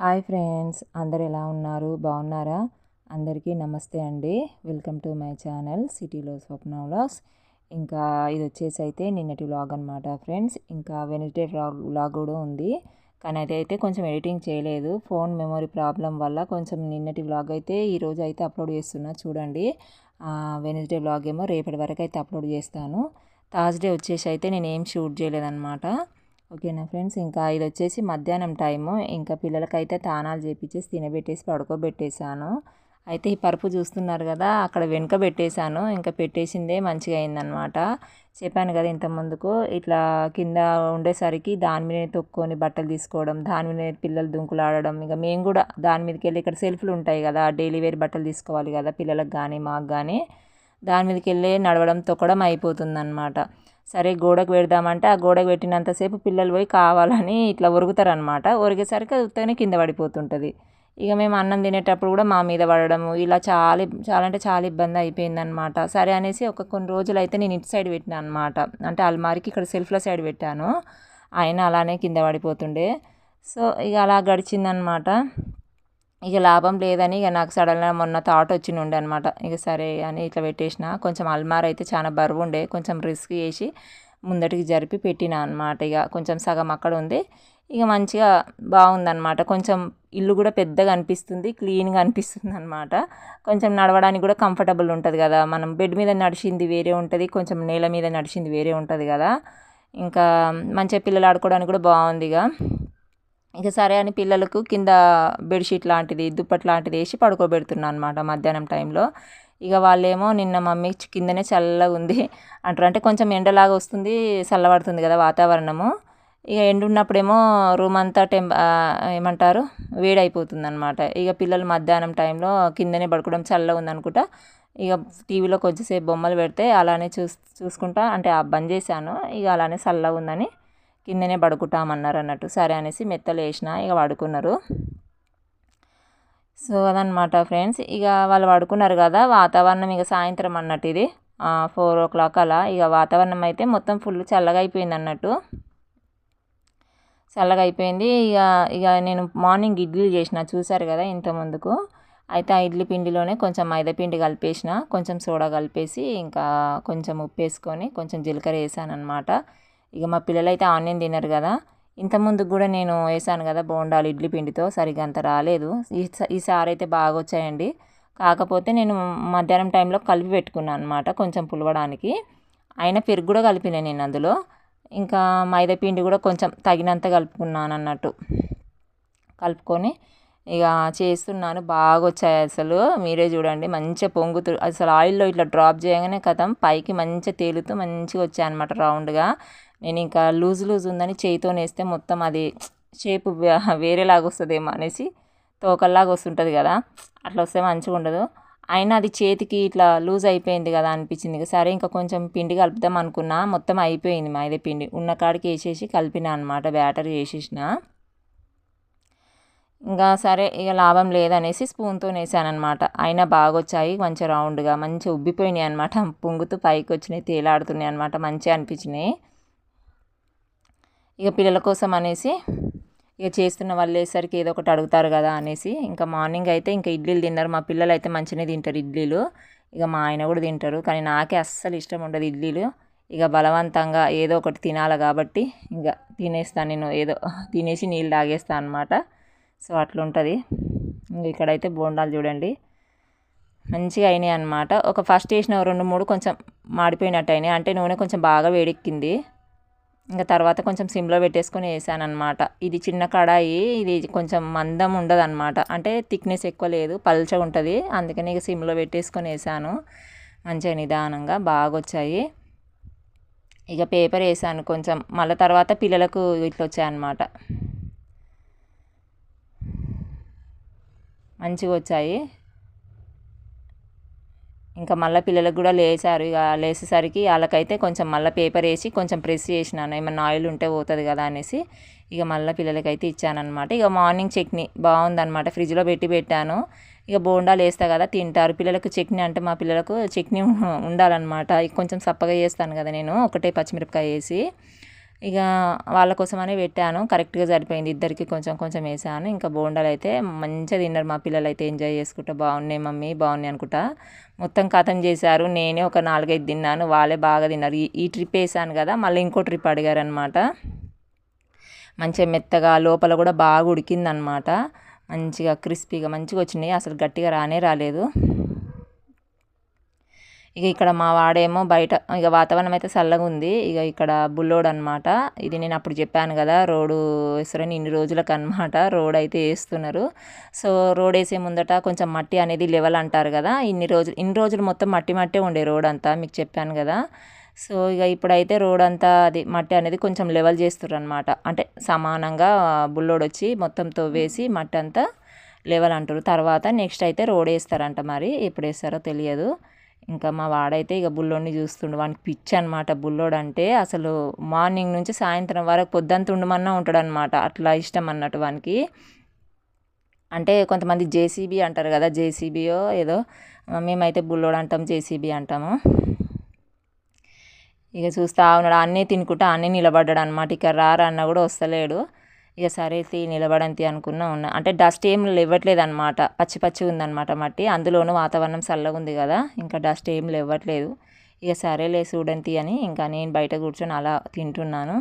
Hi friends, అందరు ఎలా ఉన్నారు? బాగున్నారా? అందరికీ నమస్తే అండి. వెల్కమ్ టు మై ఛానల్ సిటీలో స్వప్న వ్లాగ్స్. ఇంకా ఇది వచ్చేసి అయితే నిన్నటి వ్లాగ్ అనమాట ఫ్రెండ్స్. ఇంకా వెనస్డే వ్లాగ్ కూడా ఉంది, కానీ అదైతే కొంచెం ఎడిటింగ్ చేయలేదు. ఫోన్ మెమొరీ ప్రాబ్లం వల్ల కొంచెం నిన్నటి వ్లాగ్ అయితే ఈరోజు అయితే అప్లోడ్ చేస్తున్నా చూడండి. వెనస్డే వ్లాగ్ ఏమో రేపటి వరకు అయితే అప్లోడ్ చేస్తాను. థర్స్డే వచ్చేసి అయితే నేను ఏం షూట్ చేయలేదన్నమాట. ఓకేనా ఫ్రెండ్స్. ఇంకా ఇది వచ్చేసి మధ్యాహ్నం టైము. ఇంకా పిల్లలకైతే తానాలు చేపించేసి తినబెట్టేసి పడుకోబెట్టేశాను. అయితే ఈ పరుపు చూస్తున్నారు కదా, అక్కడ వెనుక పెట్టేశాను. ఇంకా పెట్టేసిందే మంచిగా అయిందనమాట. చెప్పాను కదా ఇంత ముందుకు, ఇట్లా కింద ఉండేసరికి దాని మీద తొక్కొని బట్టలు తీసుకోవడం, దాని మీద పిల్లలు దుంకులాడడం. ఇక మేము కూడా దాని మీదకి వెళ్ళి, ఇక్కడ సెల్ఫ్లు ఉంటాయి కదా, డైలీ వేర్ బట్టలు తీసుకోవాలి కదా పిల్లలకు కానీ మాకు కానీ, దాని మీదకి వెళ్ళి నడవడం తొక్కడం అయిపోతుందన్నమాట. సరే గోడకు పెడదామంటే ఆ గోడకు పెట్టినంతసేపు పిల్లలు పోయి కావాలని ఇట్లా ఒరుగుతారనమాట. ఒరిగేసరికి అది ఉత్తగానే కింద పడిపోతుంటుంది. ఇక మేము అన్నం తినేటప్పుడు కూడా మా మీద పడడము, ఇలా చాలా చాలా అంటే చాలా ఇబ్బంది అయిపోయిందనమాట. సరే అనేసి కొన్ని రోజులు అయితే నేను ఇటు సైడ్ పెట్టినా అనమాట. అంటే అల్మారికి ఇక్కడ సెల్ఫ్ల సైడ్ పెట్టాను. ఆయన అలానే కింద పడిపోతుండే. సో ఇక అలా గడిచిందనమాట. ఇక లాభం లేదని ఇక నాకు సడన్గా మొన్న థాట్ ఉండే అనమాట. ఇక సరే అని ఇట్లా పెట్టేసిన. కొంచెం అల్మార్ అయితే చాలా బరువు ఉండే, కొంచెం రిస్క్ చేసి ముందటికి జరిపి పెట్టిన అనమాట. ఇక కొంచెం సగం అక్కడ ఉంది. ఇక మంచిగా బాగుందన్నమాట. కొంచెం ఇల్లు కూడా పెద్దగా అనిపిస్తుంది, క్లీన్గా అనిపిస్తుంది అనమాట. కొంచెం నడవడానికి కూడా కంఫర్టబుల్ ఉంటుంది కదా. మనం బెడ్ మీద నడిచింది వేరే ఉంటుంది, కొంచెం నేల మీద నడిచింది వేరే ఉంటుంది కదా. ఇంకా మంచిగా పిల్లలు ఆడుకోవడానికి కూడా బాగుంది. ఇక సరే అని పిల్లలకు కింద బెడ్షీట్ లాంటిది, దుప్పటి లాంటిది వేసి పడుకోబెడుతున్నాను అనమాట మధ్యాహ్నం టైంలో. ఇక వాళ్ళేమో నిన్న మమ్మీ కిందనే చల్లగా ఉంది అంటారు. అంటే కొంచెం ఎండలాగా వస్తుంది, చల్లబడుతుంది కదా వాతావరణము. ఇక ఎండ ఉన్నప్పుడేమో రూమ్ అంతా ఏమంటారు, వేడైపోతుంది అనమాట. ఇక పిల్లలు మధ్యాహ్నం టైంలో కిందనే పడుకోవడం చల్లగా ఉందనుకుంటా. ఇక టీవీలో కొంచెంసేపు బొమ్మలు పెడితే అలానే చూసుకుంటా, అంటే బంద్ చేశాను. ఇక అలానే చల్లగా ఉందని కిందనే పడుకుంటామన్నారు అన్నట్టు. సరే అనేసి మెత్తలు వేసిన, ఇక పడుకున్నారు. సో అదనమాట ఫ్రెండ్స్. ఇక వాళ్ళు పడుకున్నారు కదా, వాతావరణం ఇక సాయంత్రం అన్నట్టు ఇది 4 o'clock అలా. ఇక వాతావరణం అయితే మొత్తం ఫుల్ చల్లగా అయిపోయింది అన్నట్టు, చల్లగా అయిపోయింది. ఇక ఇక నేను మార్నింగ్ ఇడ్లీ చేసిన, చూసారు కదా ఇంత ముందుకు. అయితే ఆ ఇడ్లీ పిండిలోనే కొంచెం మైదా పిండి కలిపేసిన, కొంచెం సోడా కలిపేసి, ఇంకా కొంచెం ఉప్పు వేసుకొని కొంచెం జీలకర్ర వేసాను అనమాట. ఇక మా పిల్లలు అయితే ఆనియన్ తినరు కదా. ఇంతకుముందు కూడా నేను వేసాను కదా బోండాలు ఇడ్లీ పిండితో, సరిగ్గా అంత రాలేదు. ఈసారి అయితే బాగా వచ్చాయండి. కాకపోతే నేను మధ్యాహ్నం టైంలో కలిపి పెట్టుకున్నాను అనమాట కొంచెం పులవడానికి. అయినా పెరుగు కూడా కలిపిన నేను అందులో. ఇంకా మైదా పిండి కూడా కొంచెం తగినంత కలుపుకున్నాను అన్నట్టు. కలుపుకొని ఇక చేస్తున్నాను. బాగా వచ్చాయి అసలు, మీరే చూడండి. మంచిగా పొంగుతూ అసలు ఆయిల్లో ఇట్లా డ్రాప్ చేయగానే కథం పైకి మంచిగా తేలుతూ మంచిగా వచ్చాయి అనమాట రౌండ్గా. నేను ఇంకా లూజ్ ఉందని చేయితో వేస్తే మొత్తం అది షేపు వేరేలాగా వస్తుందేమో అనేసి, తోకల్లాగా వస్తుంటుంది కదా, అట్లా వస్తే మంచిగా ఉండదు. అయినా అది చేతికి ఇట్లా లూజ్ అయిపోయింది కదా అనిపించింది. సరే ఇంకా కొంచెం పిండి కలుపుదాం అనుకున్నా, మొత్తం అయిపోయింది మైదా పిండి. ఉన్న కాడికి వేసేసి కలిపిన అనమాట, బ్యాటర్ వేసేసిన. ఇంకా సరే ఇక లాభం లేదనేసి స్పూన్తో వేసాను అనమాట. అయినా బాగా వచ్చాయి, మంచిగా రౌండ్గా మంచిగా ఉబ్బిపోయినాయి అనమాట. పొంగుతూ పైకి వచ్చినాయి, తేలాడుతున్నాయి అనమాట, మంచిగా అనిపించినాయి. ఇక పిల్లల కోసం అనేసి ఇక చేస్తున్న వాళ్ళు వేసరికి ఏదో ఒకటి అడుగుతారు కదా అనేసి, ఇంకా మార్నింగ్ అయితే ఇంకా ఇడ్లీలు తిన్నారు. మా పిల్లలు అయితే మంచిగానే తింటారు ఇడ్లీలు. ఇక మా ఆయన కూడా తింటారు, కానీ నాకే అస్సలు ఇష్టం ఉండదు ఇడ్లీలు. ఇక బలవంతంగా ఏదో ఒకటి తినాలి కాబట్టి ఇంకా తినేస్తాను నేను, ఏదో తినేసి నీళ్ళు తాగేస్తాను అనమాట. సో అట్లా ఉంటుంది. ఇంక ఇక్కడైతే బోండాలు చూడండి మంచిగా అయినాయి అనమాట. ఒక ఫస్ట్ వేసిన 2-3 కొంచెం మాడిపోయినట్టు అయినాయి, అంటే నూనె కొంచెం బాగా వేడెక్కింది. ఇంకా తర్వాత కొంచెం సిమ్లో పెట్టేసుకొని వేసాను అనమాట. ఇది చిన్న కడాయి, ఇది కొంచెం మందం ఉండదు అనమాట, అంటే థిక్నెస్ ఎక్కువ లేదు, పల్చగా ఉంటుంది. అందుకని ఇక సిమ్లో పెట్టేసుకొని వేసాను. మంచిగా నిదానంగా బాగా వచ్చాయి. ఇక పేపర్ వేసాను కొంచెం, మళ్ళీ తర్వాత పిల్లలకు ఇట్లా వచ్చాయన్నమాట, మంచిగా వచ్చాయి. ఇంకా మళ్ళీ పిల్లలకు కూడా లేచారు. ఇక లేచేసరికి వాళ్ళకైతే కొంచెం మళ్ళీ పేపర్ వేసి కొంచెం ప్రెస్ చేసినాను, ఏమన్నా ఆయిల్ ఉంటే పోతుంది కదా అనేసి. ఇక మళ్ళీ పిల్లలకైతే ఇచ్చానమాట. ఇక మార్నింగ్ చట్నీ బాగుందన్నమాట, ఫ్రిడ్జ్లో పెట్టాను. ఇక బోండాలు వేస్తా కదా తింటారు పిల్లలకు. చట్నీ అంటే మా పిల్లలకు చట్నీ ఉండాలన్నమాట. కొంచెం సప్పగా చేస్తాను కదా నేను, ఒకటే పచ్చిమిరపకాయ వేసి. ఇక వాళ్ళ కోసమనే పెట్టాను. కరెక్ట్గా సరిపోయింది, ఇద్దరికి కొంచెం కొంచెం వేసాను. ఇంకా బోండాలు అయితే మంచిగా తిన్నారు మా పిల్లలు, అయితే ఎంజాయ్ చేసుకుంటా బాగున్నాయి మమ్మీ బాగున్నాయి అనుకుంటా మొత్తం కథం చేశారు. నేనే ఒక 4-5 తిన్నాను, వాళ్ళే బాగా తిన్నారు. ఈ ట్రిప్ వేసాను కదా, మళ్ళీ ఇంకో ట్రిప్ అడిగారనమాట. మంచిగా మెత్తగా లోపల కూడా బాగా ఉడికిందనమాట, మంచిగా క్రిస్పీగా మంచిగా వచ్చినాయి, అసలు గట్టిగా రాలేదు. ఇక ఇక్కడ మా వాడేమో బయట, ఇక వాతావరణం అయితే చల్లగా ఉంది. ఇక ఇక్కడ బుల్లోడు అనమాట, ఇది నేను అప్పుడు చెప్పాను కదా రోడ్డు వేస్తారని, ఇన్ని రోజులకు అనమాట రోడ్ అయితే వేస్తున్నారు. సో రోడ్ వేసే ముందట కొంచెం మట్టి అనేది లెవెల్ అంటారు కదా, ఇన్ని రోజులు మొత్తం మట్టే ఉండే రోడ్ అంతా, మీకు చెప్పాను కదా. సో ఇక ఇప్పుడైతే రోడ్ అంతా అది మట్టి అనేది కొంచెం లెవెల్ చేస్తుర్రు అనమాట, అంటే సమానంగా బుల్లోడు వచ్చి మొత్తం తవ్వేసి మట్టి అంతా లెవెల్ అంటారు. తర్వాత నెక్స్ట్ అయితే రోడ్ వేస్తారంట, మరి ఎప్పుడు వేస్తారో తెలియదు. ఇంకా మా వాడైతే ఇక బుల్లోడిని చూస్తుండు, వానికి పిచ్చి అనమాట బుల్లోడు అంటే. అసలు మార్నింగ్ నుంచి సాయంత్రం వరకు పొద్దుంత ఉండమన్నా ఉంటాడనమాట, అట్లా ఇష్టం అన్నట్టు వానికి. అంటే కొంతమంది జేసీబీ అంటారు కదా, జేసీబీయో ఏదో, మేమైతే బుల్లోడు అంటాం, జేసీబీ అంటాము. ఇక చూస్తా ఉన్నాడు, అన్నీ తినుకుంటా అన్నీ నిలబడ్డాడు అనమాట. ఇక రారా అన్న కూడా వస్తలేడు. ఇక సరే నిలబడంతి అనుకున్నా ఉన్నా, అంటే డస్ట్ ఏం లేవట్లేదు అనమాట, పచ్చి ఉందన్నమాట మట్టి, అందులోనూ వాతావరణం చల్లగా ఉంది కదా, ఇంకా డస్ట్ ఏం లేవట్లేదు. ఇక సరేలే చూడంతి అని ఇంకా నేను బయట కూర్చొని అలా తింటున్నాను.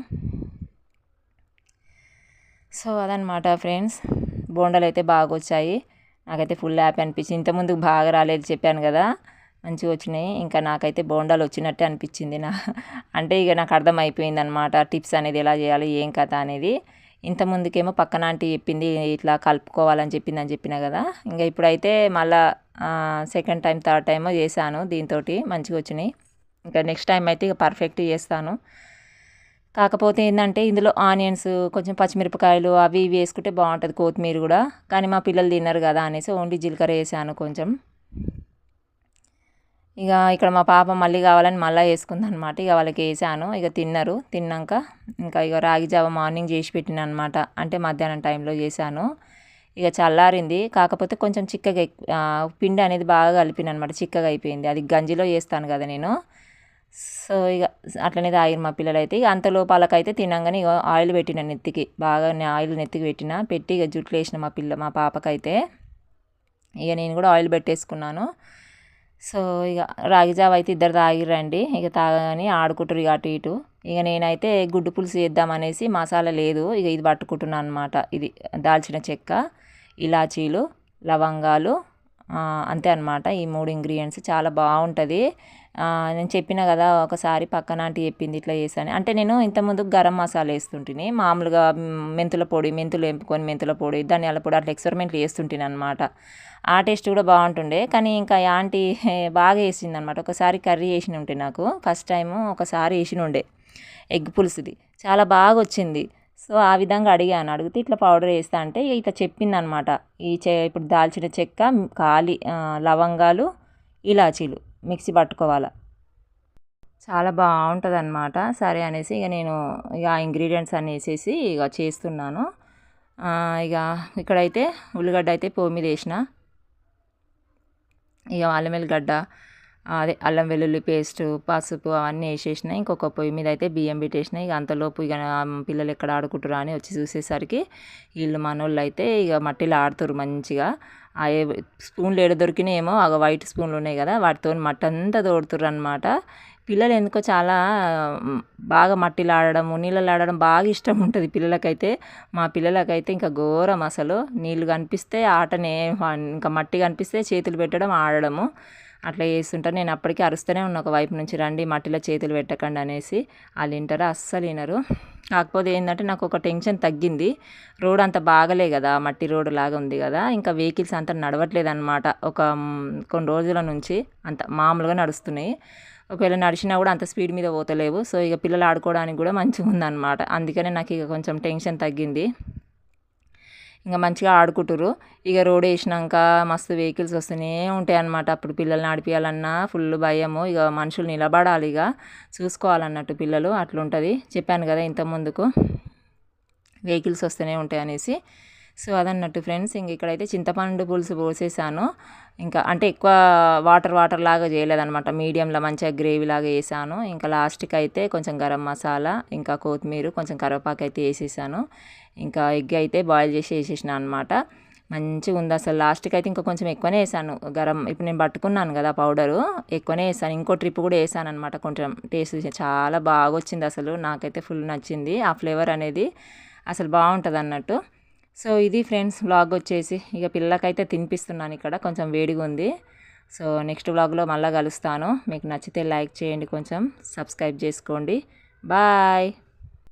సో అదనమాట ఫ్రెండ్స్, బోండాలు అయితే బాగా వచ్చాయి, నాకైతే ఫుల్ హ్యాపీ అనిపించింది. ఇంతకుముందుకు బాగా రాలేదు చెప్పాను కదా, మంచిగా వచ్చినాయి. ఇంకా నాకైతే బోండాలు వచ్చినట్టే అనిపించింది అంటే ఇక నాకు అర్థమైపోయింది అనమాట టిప్స్ అనేది ఎలా చేయాలి ఏం కథ అనేది. ఇంత ముందుకేమో పక్కన ఆంటీ చెప్పింది ఇట్లా కలుపుకోవాలని చెప్పిందని చెప్పిన కదా, ఇంకా ఇప్పుడైతే మళ్ళా సెకండ్ టైం థర్డ్ టైమో చేశాను, దీంతో మంచిగా వచ్చినాయి. ఇంకా నెక్స్ట్ టైం అయితే ఇక పర్ఫెక్ట్ చేస్తాను. కాకపోతే ఏంటంటే ఇందులో ఆనియన్స్ కొంచెం పచ్చిమిరపకాయలు అవి ఇవి వేసుకుంటే బాగుంటుంది, కొత్తిమీర కూడా, కానీ మా పిల్లలు తిన్నారు కదా అనేసి ఓన్లీ జీలకర్ర వేసాను కొంచెం. ఇక ఇక్కడ మా పాప మళ్ళీ కావాలని మళ్ళీ వేసుకుందనమాట, ఇక వాళ్ళకి వేసాను. ఇక తిన్నారు, తిన్నాక ఇంకా ఇక రాగి జావ మార్నింగ్ చేసి పెట్టిన అనమాట, అంటే మధ్యాహ్నం టైంలో చేశాను. ఇక చల్లారింది, కాకపోతే కొంచెం చిక్కగా పిండి అనేది బాగా కలిపిన అనమాట, చిక్కగా అయిపోయింది. అది గంజిలో చేస్తాను కదా నేను. సో ఇక అట్లనే తాగిరు మా పిల్లలు అయితే. ఇక అంతలోపాలకైతే తినంగానే ఇక ఆయిల్ పెట్టిన నెత్తికి, బాగా ఆయిల్ నెత్తికి పెట్టి ఇక జుట్లు వేసిన మా పాపకైతే. ఇక నేను కూడా ఆయిల్ పెట్టేసుకున్నాను. సో ఇక రాగి జావ అయితే ఇద్దరు తాగిరండి, ఇక తాగని ఆడుకుంటారు ఇక అటు ఇటు. ఇక నేనైతే గుడ్డు పులుసు చేద్దామనేసి మసాలా లేదు, ఇక ఇది పట్టుకుంటున్నాను అనమాట. ఇది దాల్చిన చెక్క, ఇలాచీలు, లవంగాలు, అంతే అనమాట. ఈ 3 ఇంగ్రీడియంట్స్ చాలా బాగుంటుంది. నేను చెప్పిన కదా ఒకసారి పక్కన ఆంటీ చెప్పింది ఇట్లా చేశాను అంటే, నేను ఇంతకుముందు గరం మసాలా వేస్తుంటిని మామూలుగా, మెంతులు వేపుకొని మెంతుల పొడి, ధనియాల పొడి అట్లా ఎక్స్పెరిమెంట్లు వేస్తుంటాను అనమాట. ఆ టేస్ట్ కూడా బాగుంటుండే, కానీ ఇంకా ఆంటీ బాగా వేసింది అనమాట. ఒకసారి కర్రీ వేసిన ఉంటే నాకు ఫస్ట్ టైము ఒకసారి వేసిన ఉండే ఎగ్ పులుసుది, చాలా బాగా వచ్చింది. సో ఆ విధంగా అడిగితే ఇట్లా పౌడర్ వేస్తా అంటే ఇట్లా చెప్పింది అనమాట. ఇప్పుడు దాల్చిన చెక్క, లవంగాలు, ఇలాచీలు మిక్సీ పట్టుకోవాలి, చాలా బాగుంటుంది అనమాట. సరే అనేసి ఇక నేను ఇక ఆ ఇంగ్రీడియంట్స్ అన్నీ వేసేసి ఇక చేస్తున్నాను. ఇక ఇక్కడైతే ఉల్లిగడ్డ అయితే పొయ్యి మీద వేసిన, ఇక అల్లం వెల్లిగడ్డ, అదే అల్లం వెల్లుల్లి పేస్టు, పసుపు అవన్నీ వేసేసిన. ఇంకొక పొయ్యి మీద అయితే బియ్యం పెట్టేసిన. ఇక అంతలోపు ఇక పిల్లలు ఎక్కడ ఆడుకుంటారా అని వచ్చి చూసేసరికి వీళ్ళు మనోళ్ళు అయితే ఇక మట్టిలో ఆడుతురు మంచిగా. ఆ స్పూన్లు ఏడ దొరికినాయేమో, ఆ వైట్ స్పూన్లు ఉన్నాయి కదా వాటితో మట్టి అంతా తోడుతుర్రు అనమాట. పిల్లలు ఎందుకో చాలా బాగా మట్టిలో ఆడడము, నీళ్ళలో ఆడడం బాగా ఇష్టం ఉంటుంది పిల్లలకైతే. మా పిల్లలకైతే ఇంకా ఘోరం అసలు, నీళ్ళు కనిపిస్తే ఆటనే, ఇంకా మట్టి కనిపిస్తే చేతులు పెట్టడం ఆడడము అట్లా చేస్తుంటారు. నేను అప్పటికీ అరుస్తూనే ఉన్నా ఒక వైపు నుంచి, రండి మట్టిలో చేతులు పెట్టకండి అనేసి. వాళ్ళు వింటారా? అస్సలు వినరు. కాకపోతే ఏంటంటే నాకు ఒక టెన్షన్ తగ్గింది, రోడ్ అంత బాగలే కదా, మట్టి రోడ్డు లాగా ఉంది కదా, ఇంకా వెహికల్స్ అంతా నడవట్లేదు అనమాట. కొన్ని రోజుల నుంచి అంత మామూలుగా నడుస్తున్నాయి. ఒకవేళ నడిచినా కూడా అంత స్పీడ్ మీద పోతలేవు. సో ఇక పిల్లలు ఆడుకోవడానికి కూడా మంచిగా ఉందన్నమాట. అందుకనే నాకు ఇక కొంచెం టెన్షన్ తగ్గింది. ఇంకా మంచిగా ఆడుకుంటారు. ఇక రోడ్ వేసినాక మస్తు వెహికల్స్ వస్తూనే ఉంటాయి అన్నమాట. అప్పుడు పిల్లల్ని నడిపియాలన్నా ఫుల్ భయము, ఇక మనుషులు నిలబడాలి, ఇక చూసుకోవాలన్నట్టు పిల్లలు, అట్లుంటుంది. చెప్పాను కదా ఇంత ముందుకు వెహికల్స్ వస్తూనే ఉంటాయి అనేసి. సో అదన్నట్టు ఫ్రెండ్స్. ఇంక ఇక్కడైతే చింతపండు పులుసు పోసేసాను. ఇంకా అంటే ఎక్కువ వాటర్ లాగా చేయలేదనమాట, మీడియంలో మంచిగా గ్రేవీ లాగా వేసాను. ఇంకా లాస్ట్కి అయితే కొంచెం గరం మసాలా, ఇంకా కొత్తిమీర, కొంచెం కరివేపాకు అయితే వేసేసాను. ఇంకా ఎగ్ అయితే బాయిల్ చేసి వేసేసిన అనమాట. మంచిగా ఉంది అసలు. లాస్ట్కి అయితే ఇంకా కొంచెం ఎక్కువనే వేసాను గరం. ఇప్పుడు నేను పట్టుకున్నాను కదా పౌడరు, ఎక్కువనే వేసాను. ఇంకో ట్రిప్ కూడా వేసాను అనమాట, కొంచెం టేస్ట్ చాలా బాగా వచ్చింది అసలు. నాకైతే ఫుల్ నచ్చింది ఆ ఫ్లేవర్ అనేది, అసలు బాగుంటుంది అన్నట్టు. సో ఇది ఫ్రెండ్స్ వ్లాగ్ వచ్చేసి. ఇక పిల్లలకైతే తినిపిస్తున్నాను ఇక్కడ, కొంచెం వేడిగా ఉంది. సో నెక్స్ట్ వ్లాగ్లో మళ్ళీ కలుస్తాను. మీకు నచ్చితే లైక్ చేయండి, కొంచెం సబ్స్క్రైబ్ చేసుకోండి. బాయ్.